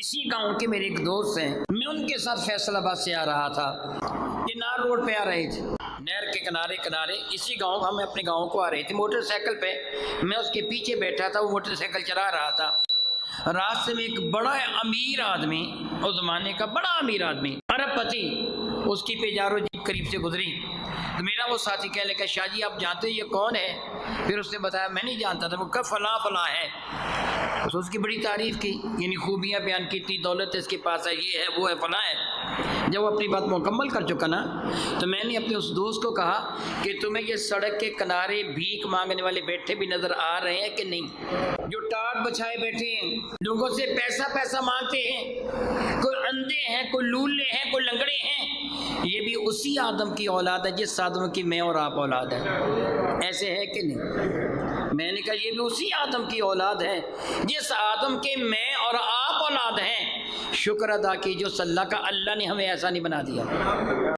اسی گاؤں کے میرے ایک دوست ہیں، میں ان کے ساتھ فیصل آباد سے آ رہا تھا، کنار روڈ پہ آ رہے تھے، نہر کے کنارے اسی گاؤں، ہم اپنے گاؤں کو آ رہے تھے موٹر سائیکل پہ، میں اس کے پیچھے بیٹھا تھا، وہ موٹر سائیکل چلا رہا تھا۔ راستے میں ایک بڑا امیر آدمی، اس زمانے کا بڑا امیر آدمی، ارب پتی، اس کی پیجارو جیپ قریب سے گزری تو میرا وہ ساتھی کہنے لگا شاہ جی آپ جانتے یہ کون ہے؟ پھر اس نے بتایا میں نہیں جانتا تھا، وہ کہ فلاں فلاں ہے، اس کی بڑی تعریف کی، یعنی خوبیاں بیان کی، اتنی دولت اس کے پاس ہے، یہ ہے وہ ہے فلاں ہے۔ جب وہ اپنی بات مکمل کر چکا نا تو میں نے اپنے اس دوست کو کہا کہ تمہیں یہ سڑک کے کنارے بھیک مانگنے والے بیٹھے بھی نظر آ رہے ہیں کہ نہیں، جو ٹاٹ بچھائے بیٹھے ہیں، لوگوں سے پیسہ مانگتے ہیں، کوئی اندھے ہیں، کوئی لولے ہیں، کوئی لنگڑے ہیں، یہ بھی اسی آدم کی اولاد ہے جس آدم کی میں اور آپ اولاد ہے، ایسے ہے کہ نہیں؟ میں نے کہا یہ بھی اسی آدم کی اولاد ہے جس آدم کے میں اور آپ اولاد ہیں، شکر ادا کیجو اللہ کا، اللہ نے ہمیں ایسا نہیں بنا دیا۔